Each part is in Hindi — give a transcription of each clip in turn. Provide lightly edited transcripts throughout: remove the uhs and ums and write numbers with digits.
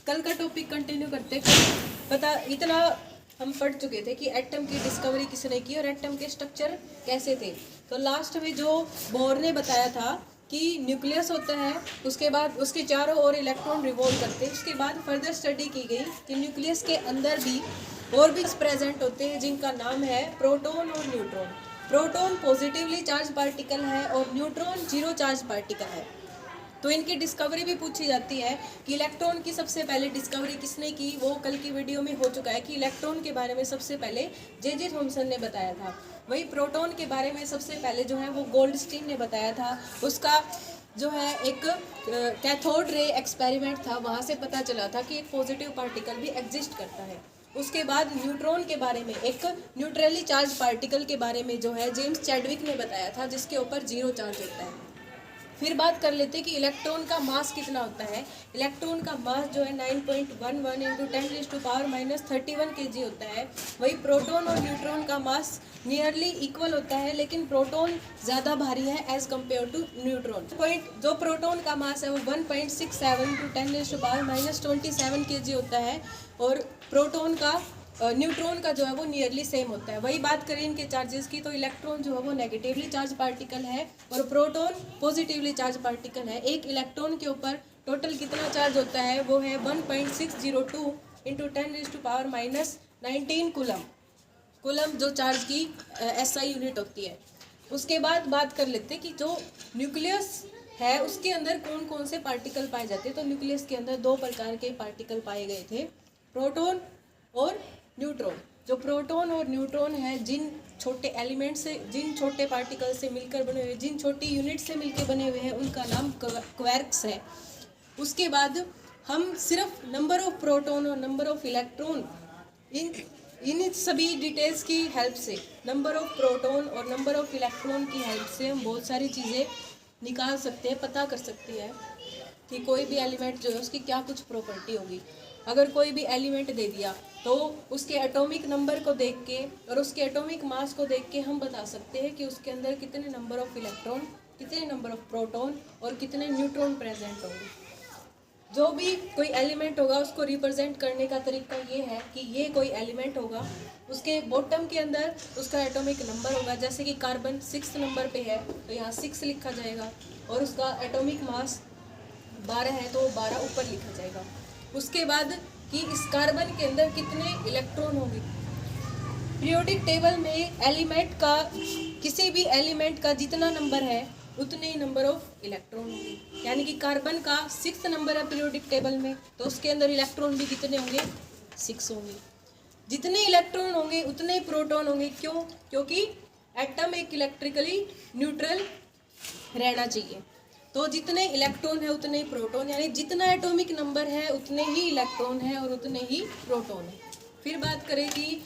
कल का टॉपिक कंटिन्यू करते। पता इतना हम पढ़ चुके थे कि एटम की डिस्कवरी किसने की और एटम के स्ट्रक्चर कैसे थे। तो लास्ट में जो बोर ने बताया था कि न्यूक्लियस होता है, उसके बाद उसके चारों ओर इलेक्ट्रॉन रिवॉल्व करते हैं। उसके बाद फर्दर स्टडी की गई कि न्यूक्लियस के अंदर भी और भी प्रेजेंट होते हैं जिनका नाम है प्रोटॉन और neutron. Proton positively charge particle है और न्यूट्रॉन जीरो चार्ज पार्टिकल है। तो इनकी डिस्कवरी भी पूछी जाती है कि इलेक्ट्रॉन की सबसे पहले डिस्कवरी किसने की। वो कल की वीडियो में हो चुका है कि इलेक्ट्रॉन के बारे में सबसे पहले जे थॉमसन ने बताया था। वही प्रोटॉन के बारे में सबसे पहले जो है वो गोल्डस्टीन ने बताया था। उसका जो है एक कैथोड रे एक्सपेरिमेंट था, वहाँ से पता चला था कि एक पॉजिटिव पार्टिकल भी एग्जिस्ट करता है। उसके बाद न्यूट्रॉन के बारे में, एक न्यूट्रली चार्ज पार्टिकल के बारे में जो है जेम्स चैडविक ने बताया था, जिसके ऊपर जीरो चार्ज होता है। फिर बात कर लेते हैं कि इलेक्ट्रॉन का मास कितना होता है। इलेक्ट्रॉन का मास जो है 9.11 इंटू 10⁻³ kg होता है। वही प्रोटॉन और न्यूट्रॉन का मास नियरली इक्वल होता है, लेकिन प्रोटॉन ज़्यादा भारी है एज कम्पेयर टू न्यूट्रॉन। जो प्रोटॉन का मास है वो 1.67 इंटू 10⁻27 kg होता है और प्रोटॉन का न्यूट्रॉन का जो है वो नियरली सेम होता है। वही बात करें इनके चार्जेस की, तो इलेक्ट्रॉन जो है वो नेगेटिवली चार्ज पार्टिकल है और प्रोटॉन पॉजिटिवली चार्ज पार्टिकल है। एक इलेक्ट्रॉन के ऊपर टोटल कितना चार्ज होता है वो है 1.602 इंटू 10⁻19 कूलम। कूलम जो चार्ज की SI यूनिट होती है। उसके बाद बात कर लेते हैं कि जो न्यूक्लियस है उसके अंदर कौन कौन से पार्टिकल पाए जाते हैं। तो न्यूक्लियस के अंदर दो प्रकार के पार्टिकल पाए गए थे, प्रोटॉन और न्यूट्रॉन। जो प्रोटॉन और न्यूट्रॉन है, जिन छोटे एलिमेंट से, जिन छोटे पार्टिकल से मिलकर बने हुए, जिन छोटी यूनिट से मिलकर बने हुए हैं, उनका नाम क्वार्क्स है। उसके बाद हम सिर्फ नंबर ऑफ प्रोटॉन और नंबर ऑफ इलेक्ट्रॉन, इन सभी डिटेल्स की हेल्प से, नंबर ऑफ प्रोटॉन और नंबर ऑफ इलेक्ट्रॉन की हेल्प से हम बहुत सारी चीज़ें निकाल सकते हैं, पता कर सकते हैं कि कोई भी एलिमेंट जो है उसकी क्या कुछ प्रॉपर्टी होगी। अगर कोई भी एलिमेंट दे दिया तो उसके एटॉमिक नंबर को देख के और उसके एटॉमिक मास को देख के हम बता सकते हैं कि उसके अंदर कितने नंबर ऑफ इलेक्ट्रॉन, कितने नंबर ऑफ प्रोटॉन और कितने न्यूट्रॉन प्रेजेंट होंगे। जो भी कोई एलिमेंट होगा उसको रिप्रेजेंट करने का तरीका ये है कि ये कोई एलिमेंट होगा, उसके बॉटम के अंदर उसका एटॉमिक नंबर होगा। जैसे कि कार्बन 6 नंबर पे है तो यहाँ 6 लिखा जाएगा और उसका एटॉमिक मास 12 है तो 12 ऊपर लिखा जाएगा। उसके बाद कि इस कार्बन के अंदर कितने इलेक्ट्रॉन होंगे। पीरियोडिक टेबल में एलिमेंट का, किसी भी एलिमेंट का जितना नंबर है उतने ही नंबर ऑफ इलेक्ट्रॉन होंगे। यानी कि कार्बन का 6 नंबर है पीरियोडिक टेबल में, तो उसके अंदर इलेक्ट्रॉन भी कितने होंगे, 6 होंगे। जितने इलेक्ट्रॉन होंगे उतने ही प्रोटॉन होंगे। क्यों? क्योंकि एटम एक इलेक्ट्रिकली न्यूट्रल रहना चाहिए। तो जितने इलेक्ट्रॉन है उतने ही प्रोटॉन, यानी जितना एटॉमिक नंबर है उतने ही इलेक्ट्रॉन है और उतने ही प्रोटॉन है। फिर बात करें कि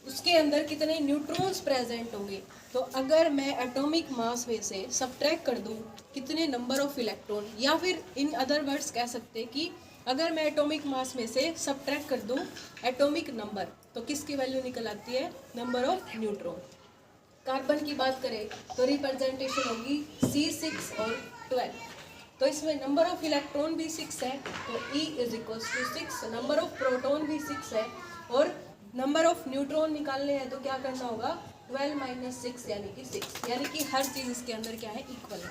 उसके अंदर कितने न्यूट्रॉन्स प्रेजेंट होंगे। तो अगर मैं एटॉमिक मास में से सब्ट्रैक्ट कर दूं कितने नंबर ऑफ इलेक्ट्रॉन, या फिर इन अदर वर्ड्स कह सकते हैं कि अगर मैं एटॉमिक मास में से सब्ट्रैक्ट कर दूं एटॉमिक नंबर, तो किसकी वैल्यू निकल आती है, नंबर ऑफ न्यूट्रॉन। कार्बन की बात करें तो रिप्रेजेंटेशन होगी C6 और 12। तो इसमें नंबर ऑफ इलेक्ट्रॉन भी 6 है तो E = 6, नंबर ऑफ प्रोटॉन भी 6 है और नंबर ऑफ न्यूट्रॉन निकालने हैं तो क्या करना होगा, 12 - 6 यानी कि 6। यानी कि हर चीज़ इसके अंदर क्या है, इक्वल है।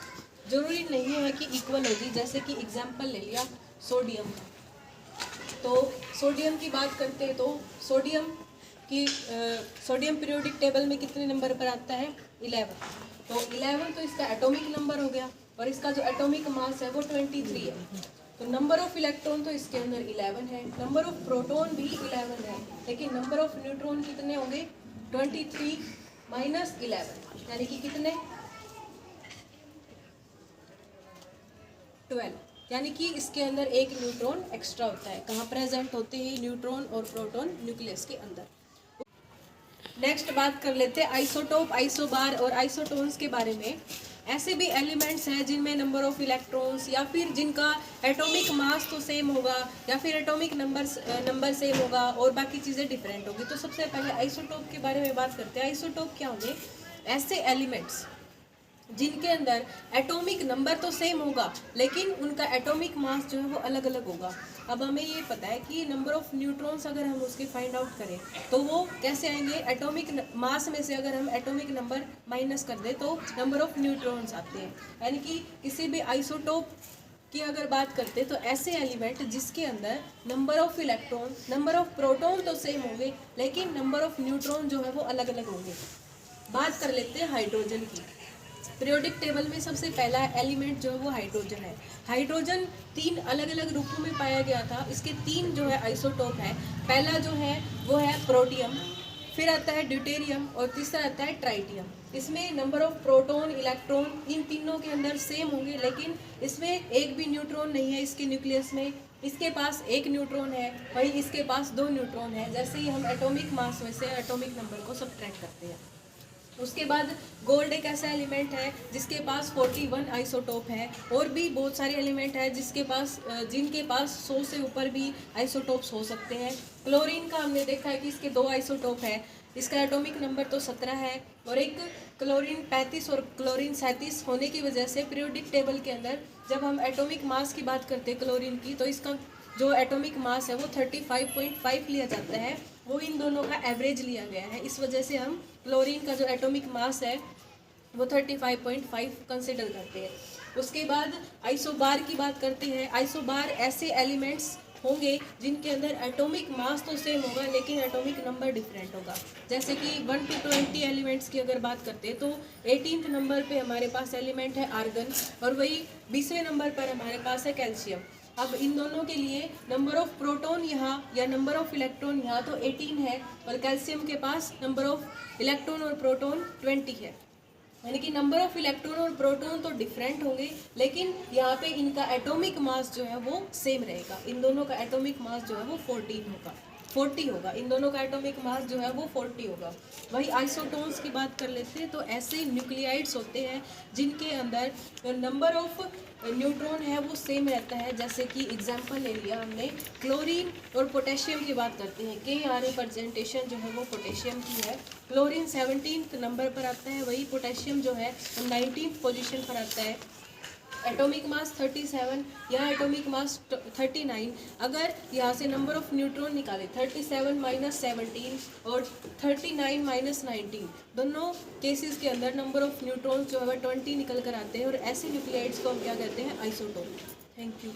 जरूरी नहीं है कि इक्वल होगी। जैसे कि एग्जाम्पल ले लिया सोडियम, तो सोडियम की बात करते हैं तो सोडियम पीरियोडिक टेबल में कितने नंबर पर आता है, 11। तो 11 तो इसका एटॉमिक नंबर हो गया और इसका जो एटॉमिक मास है वो 23 है। तो नंबर ऑफ इलेक्ट्रॉन तो इसके अंदर 11 है, नंबर ऑफ प्रोटॉन भी 11 है, लेकिन नंबर ऑफ न्यूट्रॉन कितने होंगे, 23 - 11 यानी कि कितने, 12। यानी कि इसके अंदर एक न्यूट्रॉन एक्स्ट्रा होता है। कहाँ प्रेजेंट होते हैं न्यूट्रॉन और प्रोटॉन, न्यूक्लियस के अंदर। नेक्स्ट बात कर लेते हैं आइसोटोप, आइसोबार और आइसोटोन्स के बारे में। ऐसे भी एलिमेंट्स हैं जिनमें नंबर ऑफ इलेक्ट्रॉन्स या फिर जिनका एटॉमिक मास तो सेम होगा या फिर एटॉमिक नंबर सेम होगा और बाकी चीज़ें डिफरेंट होगी। तो सबसे पहले आइसोटोप के बारे में बात करते हैं। आइसोटोप क्या होंगे, ऐसे एलिमेंट्स जिनके अंदर एटॉमिक नंबर तो सेम होगा लेकिन उनका एटॉमिक मास जो है वो अलग अलग होगा। अब हमें ये पता है कि नंबर ऑफ न्यूट्रॉन्स अगर हम उसके फाइंड आउट करें तो वो कैसे आएंगे, एटॉमिक मास में से अगर हम एटॉमिक नंबर माइनस कर दें तो नंबर ऑफ न्यूट्रॉन्स आते हैं। यानी कि किसी भी आइसोटोप की अगर बात करते हैं तो ऐसे एलिमेंट जिसके अंदर number of electron, number of proton तो सेम होंगे लेकिन नंबर ऑफ न्यूट्रॉन जो है वो अलग अलग होंगे। बात कर लेते हैं हाइड्रोजन की। पीरियोडिक टेबल में सबसे पहला एलिमेंट जो है वो हाइड्रोजन है। हाइड्रोजन 3 अलग अलग रूपों में पाया गया था। इसके 3 जो है आइसोटोप है। पहला जो है वो है प्रोटियम, फिर आता है ड्यूटेरियम और तीसरा आता है ट्राइटियम। इसमें number of proton, electron in तीनों के अंदर सेम होंगे लेकिन इसमें एक भी न्यूट्रॉन नहीं है। इसके न्यूक्लियस में इसके पास 1 न्यूट्रॉन है, वहीं इसके पास 2 न्यूट्रॉन है। जैसे ही हम एटॉमिक मास में से एटॉमिक नंबर को सब्ट्रैक्ट करते हैं। उसके बाद गोल्ड एक ऐसा एलिमेंट है जिसके पास 41 आइसोटोप है। और भी बहुत सारे एलिमेंट है जिनके पास 100 से ऊपर भी आइसोटोप्स हो सकते हैं। क्लोरीन का हमने देखा है कि इसके 2 आइसोटोप है। इसका एटॉमिक नंबर तो 17 है और एक क्लोरीन 35 और क्लोरीन 37 होने की वजह से पीरियोडिक टेबल के अंदर जब हम एटॉमिक मास की बात करते हैं क्लोरीन की तो इसका जो एटॉमिक मास है वो 35.5 लिया जाता है। वो इन दोनों का एवरेज लिया गया है। इस वजह से हम क्लोरीन का जो एटॉमिक मास है वो 35.5 कंसिडर करते हैं। उसके बाद आइसोबार की बात करते हैं। आइसोबार ऐसे एलिमेंट्स होंगे जिनके अंदर एटॉमिक मास तो सेम होगा लेकिन एटॉमिक नंबर डिफरेंट होगा। जैसे कि 1 to 20 एलिमेंट्स की अगर बात करते हैं तो 18th नंबर पे हमारे पास एलिमेंट है आर्गन और वही 20वें नंबर पर हमारे पास है कैल्शियम। अब इन दोनों के लिए नंबर ऑफ प्रोटॉन यहाँ या नंबर ऑफ इलेक्ट्रॉन यहाँ तो 18 है और कैल्शियम के पास नंबर ऑफ इलेक्ट्रॉन और प्रोटॉन 20 है। यानी कि नंबर ऑफ इलेक्ट्रॉन और प्रोटॉन तो डिफरेंट होंगे लेकिन यहाँ पे इनका एटॉमिक मास जो है वो सेम रहेगा। इन दोनों का एटॉमिक मास जो है वो 40 होगा। इन दोनों का एटॉमिक मास जो है वो 40 होगा। वही आइसोटोन्स की बात कर लेते हैं तो ऐसे न्यूक्लियाइड्स होते हैं जिनके अंदर नंबर ऑफ न्यूट्रॉन है वो सेम रहता है। जैसे कि एग्जांपल ले लिया हमने क्लोरीन और पोटेशियम की बात करते हैं। के यहाँ रिप्रेजेंटेशन जो है वो पोटेशियम की है। क्लोरीन 17th नंबर पर आता है, वही पोटेशियम जो है 19th पोजीशन पर आता है। एटॉमिक मास 37, यहाँ एटॉमिक मास 39। अगर यहाँ से नंबर ऑफ न्यूट्रॉन निकाले 37 माइनस 17 और 39 माइनस 19, दोनों केसेस के अंदर नंबर ऑफ न्यूट्रॉन जो है 20 निकल कर आते हैं और ऐसे न्यूक्लियाइड्स को हम क्या कहते हैं, आइसोटोप। Thank you.